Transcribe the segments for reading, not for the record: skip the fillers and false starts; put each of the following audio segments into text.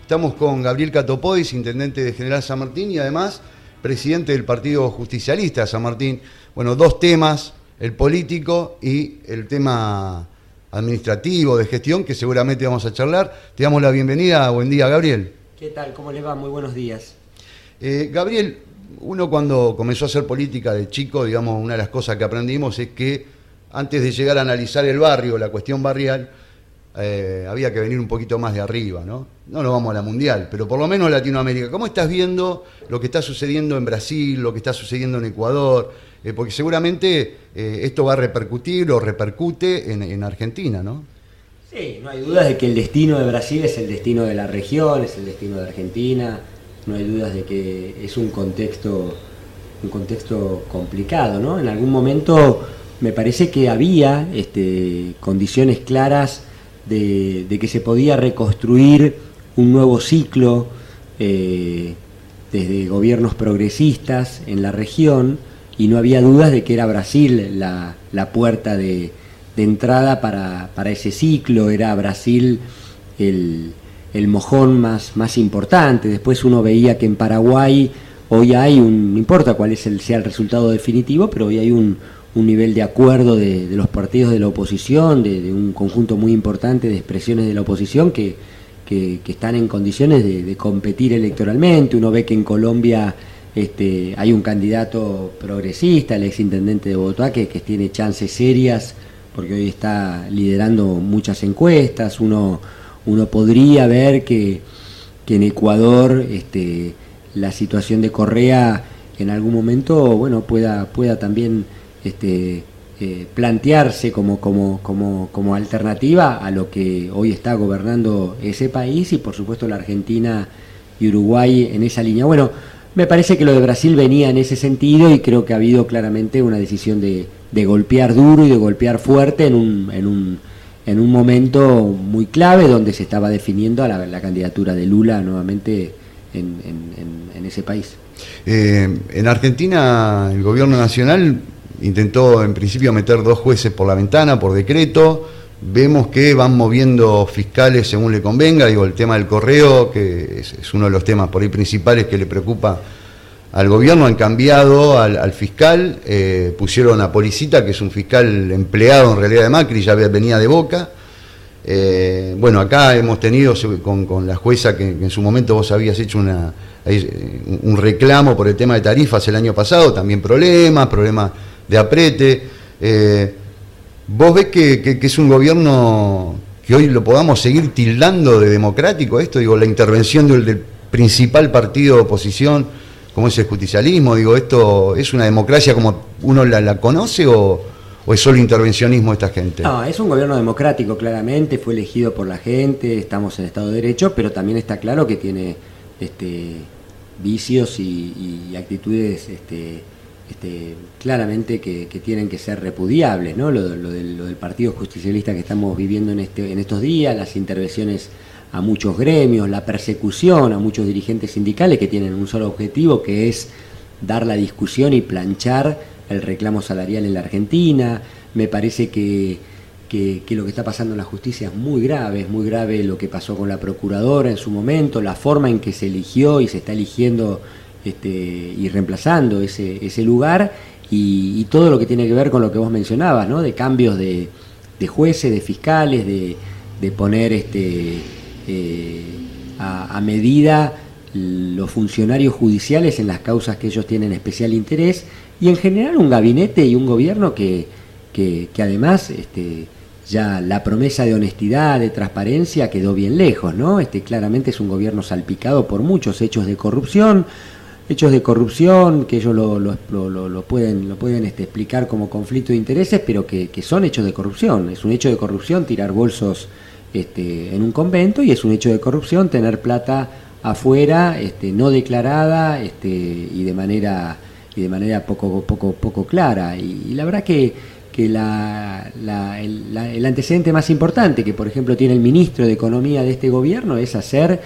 Estamos con Gabriel Catopodis, intendente de General San Martín y además presidente del Partido Justicialista de San Martín. Bueno, dos temas, el político y el tema administrativo, de gestión, que seguramente vamos a charlar. Te damos la bienvenida. Buen día, Gabriel. ¿Qué tal? ¿Cómo les va? Muy buenos días. Gabriel, uno cuando comenzó a hacer política de chico, digamos, una de las cosas que aprendimos es que antes de llegar a analizar el barrio, la cuestión barrial, había que venir un poquito más de arriba, ¿no? No nos vamos a la mundial, pero por lo menos Latinoamérica. ¿Cómo estás viendo lo que está sucediendo en Brasil, lo que está sucediendo en Ecuador? Porque seguramente esto va a repercutir o repercute en Argentina, ¿no? Sí, no hay dudas de que el destino de Brasil es el destino de la región, es el destino de Argentina. No hay dudas de que es un contexto complicado, ¿no? En algún momento me parece que había condiciones claras de que se podía reconstruir un nuevo ciclo desde gobiernos progresistas en la región, y no había dudas de que era Brasil la puerta de entrada para ese ciclo. Era Brasil el mojón más importante. Después uno veía que en Paraguay hoy hay no importa cuál sea el resultado definitivo, pero hoy hay un nivel de acuerdo de los partidos de la oposición, de un conjunto muy importante de expresiones de la oposición que están en condiciones de competir electoralmente. Uno ve que en Colombia hay un candidato progresista, el exintendente de Bogotá, que tiene chances serias, porque hoy está liderando muchas encuestas. Uno podría ver que en Ecuador la situación de Correa en algún momento, bueno, pueda también plantearse como alternativa a lo que hoy está gobernando ese país, y por supuesto la Argentina y Uruguay en esa línea. Bueno, me parece que lo de Brasil venía en ese sentido, y creo que ha habido claramente una decisión de golpear duro y de golpear fuerte en un momento muy clave, donde se estaba definiendo a la candidatura de Lula nuevamente en ese país. En Argentina el gobierno nacional intentó en principio meter 2 jueces por la ventana, por decreto. Vemos que van moviendo fiscales según le convenga. Digo, el tema del correo, que es uno de los temas por ahí principales que le preocupa al gobierno. Han cambiado al fiscal, pusieron a Policita, que es un fiscal empleado en realidad de Macri, ya venía de Boca. Bueno, acá hemos tenido con la jueza que en su momento vos habías hecho un reclamo por el tema de tarifas el año pasado, también problemas de aprete. ¿Vos ves que es un gobierno que hoy lo podamos seguir tildando de democrático esto? Digo, la intervención del principal partido de oposición, como es el justicialismo. Digo, ¿esto es una democracia como uno la conoce o es solo intervencionismo de esta gente? No, es un gobierno democrático, claramente, fue elegido por la gente, estamos en Estado de Derecho, pero también está claro que tiene vicios y actitudes claramente que tienen que ser repudiables, ¿no? Lo del Partido Justicialista que estamos viviendo en estos días, las intervenciones a muchos gremios, la persecución a muchos dirigentes sindicales que tienen un solo objetivo, que es dar la discusión y planchar el reclamo salarial en la Argentina. Me parece que lo que está pasando en la justicia es muy grave lo que pasó con la procuradora en su momento, la forma en que se eligió y se está eligiendo y reemplazando ese lugar, y todo lo que tiene que ver con lo que vos mencionabas, ¿no? De cambios de jueces, de fiscales, de poner a medida los funcionarios judiciales en las causas que ellos tienen especial interés, y en general un gabinete y un gobierno que además ya la promesa de honestidad, de transparencia quedó bien lejos, ¿no? Claramente es un gobierno salpicado por muchos hechos de corrupción que ellos lo pueden explicar como conflicto de intereses, pero que son hechos de corrupción. Es un hecho de corrupción tirar bolsos en un convento, y es un hecho de corrupción tener plata afuera, no declarada, y de manera poco clara. Y la verdad que el antecedente más importante que, por ejemplo, tiene el ministro de Economía de este gobierno es hacer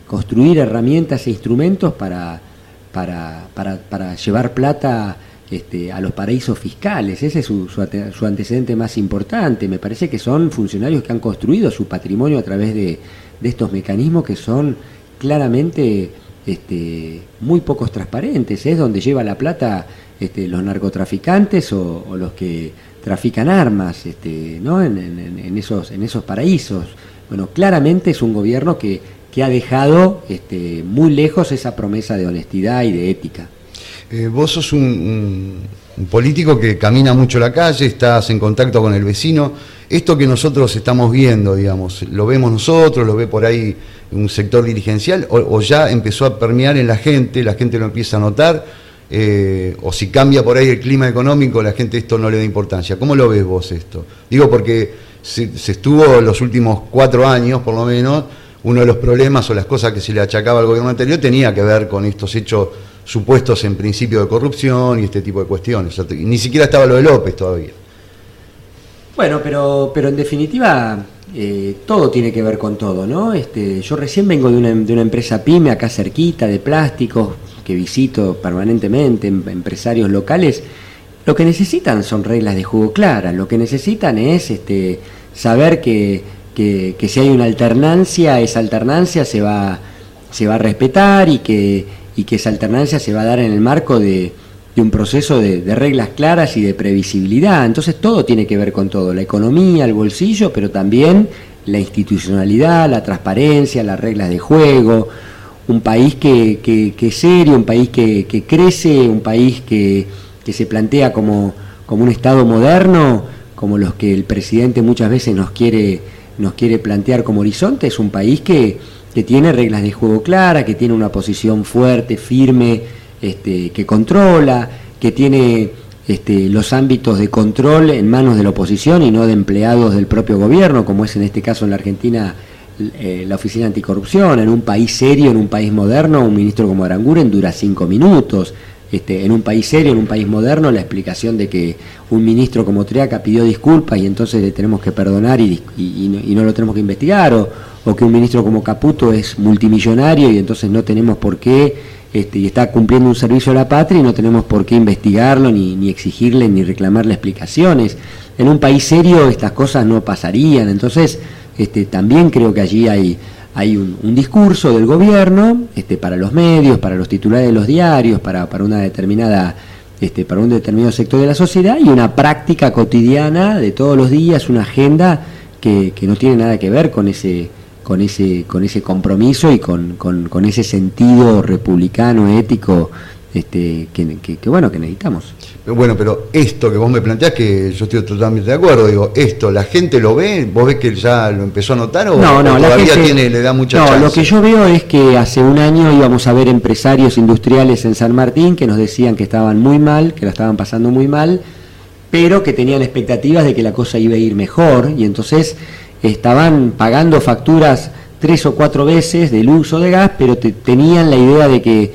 construir herramientas e instrumentos para llevar plata a los paraísos fiscales. Ese es su antecedente más importante. Me parece que son funcionarios que han construido su patrimonio a través de estos mecanismos que son claramente muy pocos transparentes. Es donde lleva la plata los narcotraficantes o los que trafican armas, ¿no? en esos paraísos. Bueno, claramente es un gobierno que ha dejado muy lejos esa promesa de honestidad y de ética. Vos sos un político que camina mucho la calle, estás en contacto con el vecino. Esto que nosotros estamos viendo, digamos, ¿lo vemos nosotros, lo ve por ahí un sector dirigencial o ya empezó a permear en la gente lo empieza a notar? O si cambia por ahí el clima económico, la gente esto no le da importancia. ¿Cómo lo ves vos esto? Digo porque se estuvo los últimos 4 años, por lo menos, uno de los problemas o las cosas que se le achacaba al gobierno anterior tenía que ver con estos hechos supuestos en principio de corrupción y este tipo de cuestiones. Ni siquiera estaba lo de López todavía. Bueno, pero en definitiva todo tiene que ver con todo, ¿no? Yo recién vengo de una empresa pyme acá cerquita, de plásticos, que visito permanentemente, empresarios locales. Lo que necesitan son reglas de juego claras, lo que necesitan es saber que si hay una alternancia, esa alternancia se va a respetar y que esa alternancia se va a dar en el marco de un proceso de reglas claras y de previsibilidad. Entonces todo tiene que ver con todo, la economía, el bolsillo, pero también la institucionalidad, la transparencia, las reglas de juego, un país que es serio, un país que crece, un país que se plantea como un Estado moderno, como los que el presidente muchas veces nos quiere plantear como horizonte. Es un país que tiene reglas de juego claras, que tiene una posición fuerte, firme, que controla, que tiene los ámbitos de control en manos de la oposición y no de empleados del propio gobierno, como es en este caso en la Argentina la Oficina Anticorrupción. En un país serio, en un país moderno, un ministro como Aranguren dura 5 minutos. En un país serio, en un país moderno, la explicación de que un ministro como Triaca pidió disculpas y entonces le tenemos que perdonar y no lo tenemos que investigar, o que un ministro como Caputo es multimillonario y entonces no tenemos por qué, y está cumpliendo un servicio a la patria y no tenemos por qué investigarlo, ni exigirle, ni reclamarle explicaciones. En un país serio estas cosas no pasarían. Entonces también creo que allí hay un discurso del gobierno para los medios, para los titulares de los diarios, para una determinada para un determinado sector de la sociedad, y una práctica cotidiana de todos los días, una agenda que no tiene nada que ver con ese compromiso y con ese sentido republicano, ético, que necesitamos. Bueno, pero esto que vos me planteás, que yo estoy totalmente de acuerdo, digo, esto, ¿la gente lo ve? ¿Vos ves que ya lo empezó a notar o todavía le da mucha chance? No, lo que yo veo es que hace un año íbamos a ver empresarios industriales en San Martín que nos decían que estaban muy mal, que la estaban pasando muy mal, pero que tenían expectativas de que la cosa iba a ir mejor, y entonces estaban pagando facturas 3 o 4 veces del uso de gas, pero tenían la idea de que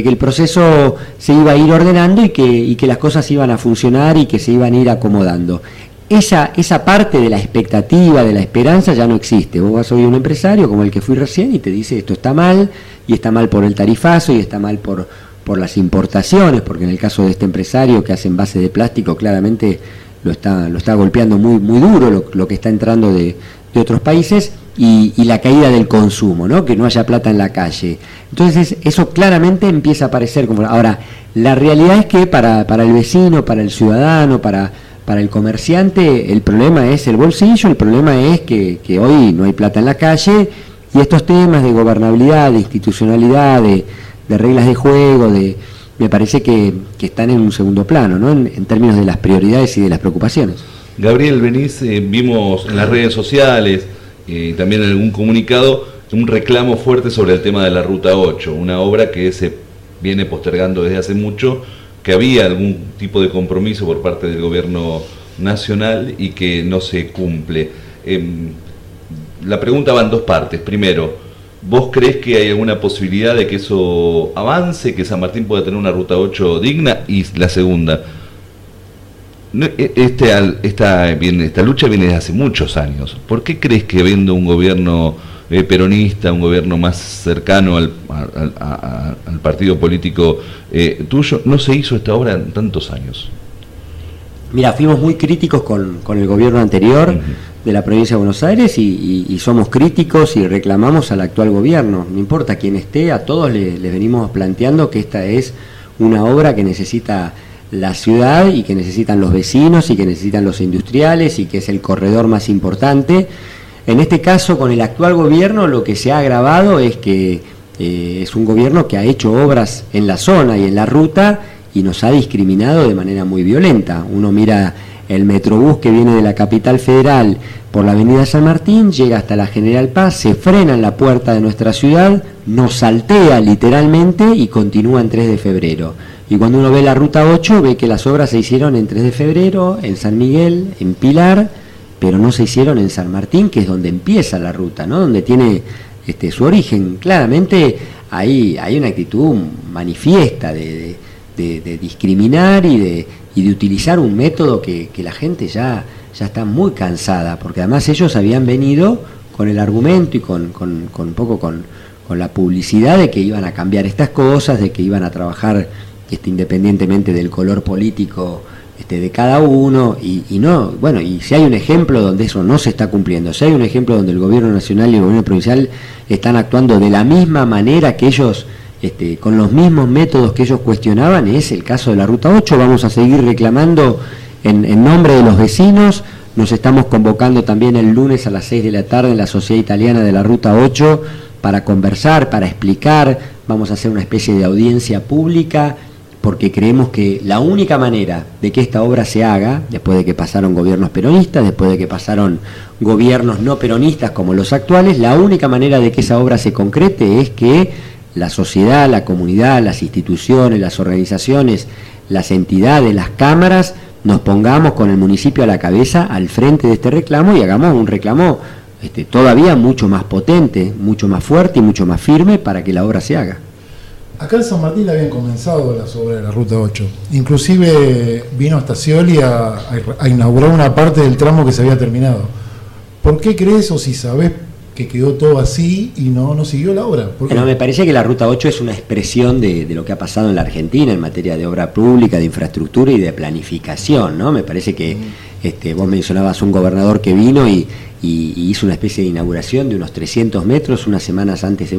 el proceso se iba a ir ordenando y que las cosas iban a funcionar y que se iban a ir acomodando. Esa parte de la expectativa, de la esperanza ya no existe. Vos vas hoy a un empresario como el que fui recién y te dice esto está mal, y está mal por el tarifazo, y está mal por las importaciones, porque en el caso de este empresario que hace envase de plástico claramente lo está golpeando muy, muy duro lo que está entrando de otros países, y la caída del consumo, ¿no? Que no haya plata en la calle. Entonces eso claramente empieza a aparecer como... Ahora, la realidad es que para el vecino, para el ciudadano, para el comerciante, el problema es el bolsillo, el problema es que hoy no hay plata en la calle, y estos temas de gobernabilidad, de institucionalidad, de reglas de juego, me parece que están en un segundo plano, ¿no? En términos de las prioridades y de las preocupaciones. Gabriel, vimos en las redes sociales, también en algún comunicado, un reclamo fuerte sobre el tema de la Ruta 8, una obra que se viene postergando desde hace mucho, que había algún tipo de compromiso por parte del gobierno nacional y que no se cumple. La pregunta va en 2 partes. Primero, ¿vos crees que hay alguna posibilidad de que eso avance, que San Martín pueda tener una Ruta 8 digna? Y la segunda, esta lucha viene desde hace muchos años. ¿Por qué crees que habiendo un gobierno peronista, un gobierno más cercano al partido político tuyo, no se hizo esta obra en tantos años? Mira, fuimos muy críticos con el gobierno anterior de la provincia de Buenos Aires y somos críticos y reclamamos al actual gobierno. No importa quién esté, a todos les venimos planteando que esta es una obra que necesita la ciudad y que necesitan los vecinos y que necesitan los industriales y que es el corredor más importante. En este caso, con el actual gobierno, lo que se ha agravado es que es un gobierno que ha hecho obras en la zona y en la ruta y nos ha discriminado de manera muy violenta. Uno mira el Metrobús que viene de la capital federal por la avenida San Martín, llega hasta la General Paz, se frena en la puerta de nuestra ciudad, nos saltea literalmente y continúa en 3 de febrero. Y cuando uno ve la ruta 8, ve que las obras se hicieron en 3 de febrero, en San Miguel, en Pilar, pero no se hicieron en San Martín, que es donde empieza la ruta, ¿no? Donde tiene su origen. Claramente hay una actitud manifiesta de discriminar y de utilizar un método que la gente ya está muy cansada, porque además ellos habían venido con el argumento y con la publicidad de que iban a cambiar estas cosas, de que iban a trabajar independientemente del color político de cada uno, y no, bueno, y si hay un ejemplo donde eso no se está cumpliendo, si hay un ejemplo donde el gobierno nacional y el gobierno provincial están actuando de la misma manera que ellos, con los mismos métodos que ellos cuestionaban, es el caso de la Ruta 8. Vamos a seguir reclamando en nombre de los vecinos. Nos estamos convocando también el lunes a las 6 de la tarde en la Sociedad Italiana de la Ruta 8 para conversar, para explicar. Vamos a hacer una especie de audiencia pública porque creemos que la única manera de que esta obra se haga, después de que pasaron gobiernos peronistas, después de que pasaron gobiernos no peronistas como los actuales, la única manera de que esa obra se concrete es que la sociedad, la comunidad, las instituciones, las organizaciones, las entidades, las cámaras, nos pongamos con el municipio a la cabeza al frente de este reclamo y hagamos un reclamo todavía mucho más potente, mucho más fuerte y mucho más firme para que la obra se haga. Acá en San Martín habían comenzado las obras de la Ruta 8. Inclusive vino hasta Scioli a inaugurar una parte del tramo que se había terminado. ¿Por qué crees, o si sabés, que quedó todo así y no siguió la obra? Bueno, me parece que la Ruta 8 es una expresión de lo que ha pasado en la Argentina en materia de obra pública, de infraestructura y de planificación, ¿no? Me parece que vos mencionabas un gobernador que vino y hizo una especie de inauguración de unos 300 metros una semana antes de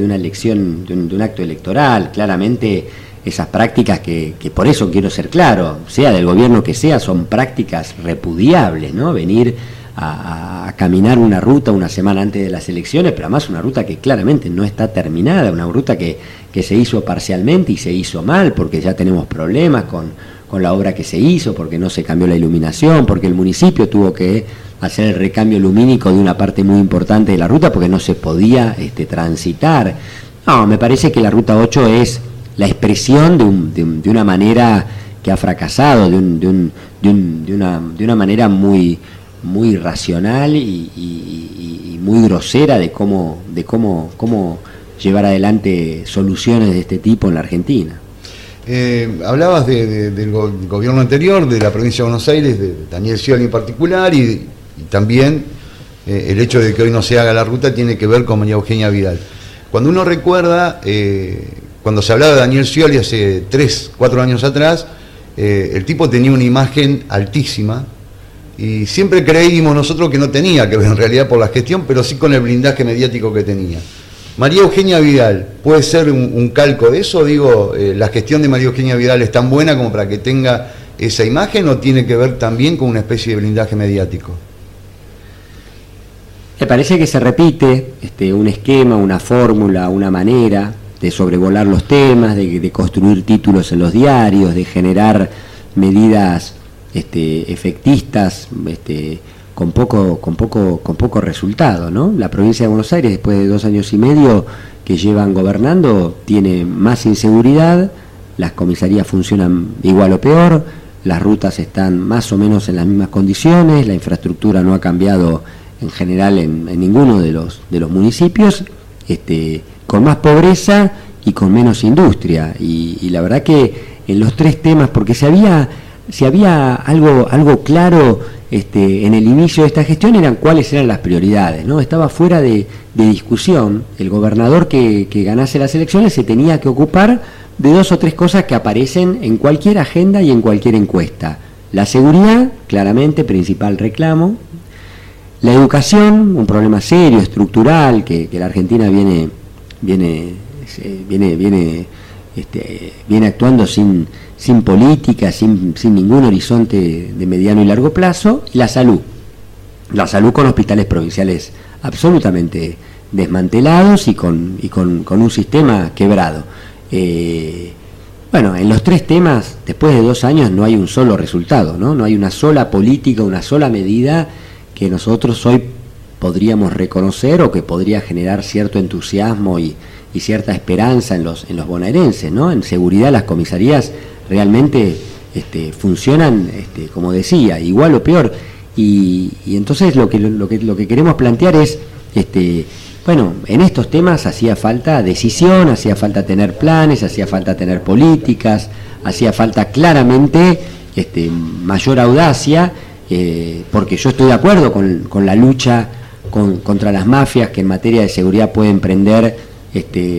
una elección, de un acto electoral. Claramente esas prácticas que por eso quiero ser claro, sea del gobierno que sea, son prácticas repudiables, ¿no? Venir a caminar una ruta una semana antes de las elecciones, pero además una ruta que claramente no está terminada, una ruta que se hizo parcialmente y se hizo mal, porque ya tenemos problemas con la obra que se hizo, porque no se cambió la iluminación, porque el municipio tuvo que hacer el recambio lumínico de una parte muy importante de la ruta porque no se podía transitar. No, me parece que la Ruta 8 es la expresión de una manera que ha fracasado, de una manera muy racional y muy grosera de cómo llevar adelante soluciones de este tipo en la Argentina. Hablabas del gobierno anterior, de la provincia de Buenos Aires, de Daniel Scioli en particular, y también el hecho de que hoy no se haga la ruta tiene que ver con María Eugenia Vidal. Cuando uno recuerda, cuando se hablaba de Daniel Scioli hace 3-4 años atrás, el tipo tenía una imagen altísima, y siempre creímos nosotros que no tenía que ver en realidad por la gestión, pero sí con el blindaje mediático que tenía. María Eugenia Vidal, ¿puede ser un calco de eso? Digo, ¿la gestión de María Eugenia Vidal es tan buena como para que tenga esa imagen o tiene que ver también con una especie de blindaje mediático? Me parece que se repite un esquema, una fórmula, una manera de sobrevolar los temas, de construir títulos en los diarios, de generar medidas efectistas, con poco resultado, ¿no? La provincia de Buenos Aires, después de 2 años y medio que llevan gobernando, tiene más inseguridad, las comisarías funcionan igual o peor, las rutas están más o menos en las mismas condiciones, la infraestructura no ha cambiado en general en ninguno de los municipios, con más pobreza y con menos industria. Y la verdad que en los 3 temas, porque si había algo claro en el inicio de esta gestión, eran cuáles eran las prioridades, ¿no? Estaba fuera de discusión. El gobernador que ganase las elecciones se tenía que ocupar de 2 o 3 cosas que aparecen en cualquier agenda y en cualquier encuesta: La seguridad, claramente, principal reclamo. La educación, un problema serio, estructural, que la Argentina viene actuando sin política, sin ningún horizonte de mediano y largo plazo. Y la salud con hospitales provinciales absolutamente desmantelados y con un sistema quebrado. Bueno, en los tres temas, después de 2 años no hay un solo resultado, no hay una sola política, una sola medida que nosotros hoy podríamos reconocer o que podría generar cierto entusiasmo y cierta esperanza en los bonaerenses, ¿no? En seguridad las comisarías realmente funcionan, como decía, igual o peor, y entonces lo que queremos plantear es, bueno, en estos temas hacía falta decisión, hacía falta tener planes, hacía falta tener políticas, hacía falta claramente mayor audacia, porque yo estoy de acuerdo con la lucha contra las mafias que en materia de seguridad puede emprender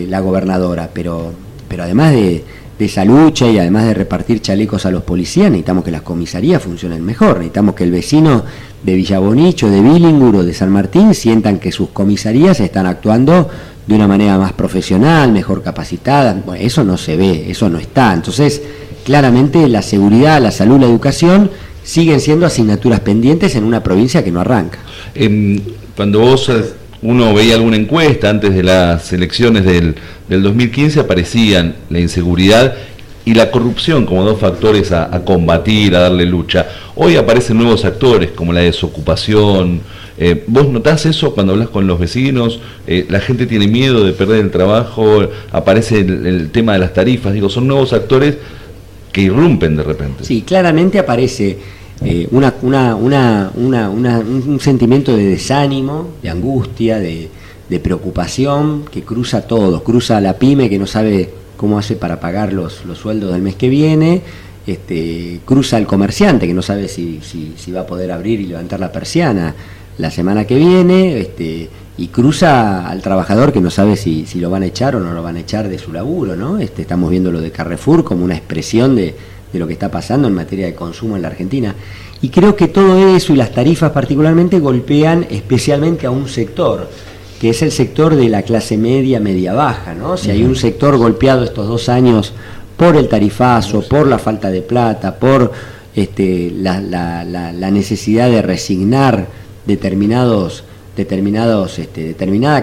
la gobernadora, pero además de esa lucha y además de repartir chalecos a los policías, necesitamos que las comisarías funcionen mejor, necesitamos que el vecino de Villabonicho, de Billingur o de San Martín sientan que sus comisarías están actuando de una manera más profesional, mejor capacitada. Bueno, eso no se ve, eso no está. Entonces, claramente la seguridad, la salud, la educación siguen siendo asignaturas pendientes en una provincia que no arranca. Cuando uno veía alguna encuesta antes de las elecciones del 2015, aparecían la inseguridad y la corrupción como dos factores a combatir, a darle lucha. Hoy aparecen nuevos actores como la desocupación. ¿Vos notás eso cuando hablas con los vecinos? ¿La gente tiene miedo de perder el trabajo? Aparece el tema de las tarifas. Digo, son nuevos actores que irrumpen de repente. Sí, claramente aparece un sentimiento de desánimo, de angustia, de preocupación que cruza a todos, cruza a la pyme que no sabe cómo hace para pagar los sueldos del mes que viene, cruza al comerciante que no sabe si va a poder abrir y levantar la persiana la semana que viene, y cruza al trabajador que no sabe si lo van a echar o no lo van a echar de su laburo, ¿no? Estamos viendo lo de Carrefour como una expresión de lo que está pasando en materia de consumo en la Argentina. Y creo que todo eso y las tarifas particularmente golpean especialmente a un sector, que es el sector de la clase media, media-baja, ¿no? Si hay un sector golpeado estos 2 años por el tarifazo, por la falta de plata, por la necesidad de resignar determinada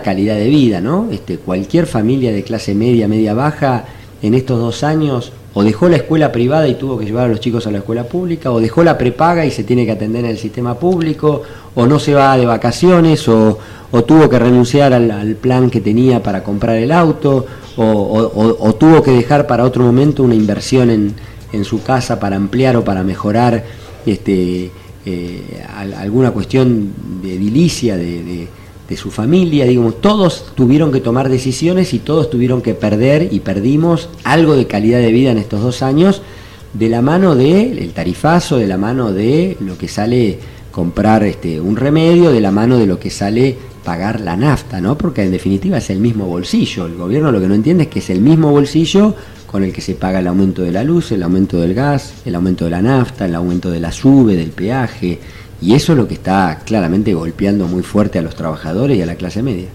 calidad de vida, ¿no? Cualquier familia de clase media, media-baja en estos 2 años o dejó la escuela privada y tuvo que llevar a los chicos a la escuela pública, o dejó la prepaga y se tiene que atender en el sistema público, o no se va de vacaciones, o tuvo que renunciar al plan que tenía para comprar el auto, o tuvo que dejar para otro momento una inversión en su casa para ampliar o para mejorar alguna cuestión de edilicia de su familia. Digamos, todos tuvieron que tomar decisiones y todos tuvieron que perder, y perdimos algo de calidad de vida en estos 2 años, de la mano del tarifazo, de la mano de lo que sale comprar un remedio, de la mano de lo que sale pagar la nafta, ¿no? Porque en definitiva es el mismo bolsillo. El gobierno lo que no entiende es que es el mismo bolsillo con el que se paga el aumento de la luz, el aumento del gas, el aumento de la nafta, el aumento de la SUBE, del peaje. Y eso es lo que está claramente golpeando muy fuerte a los trabajadores y a la clase media.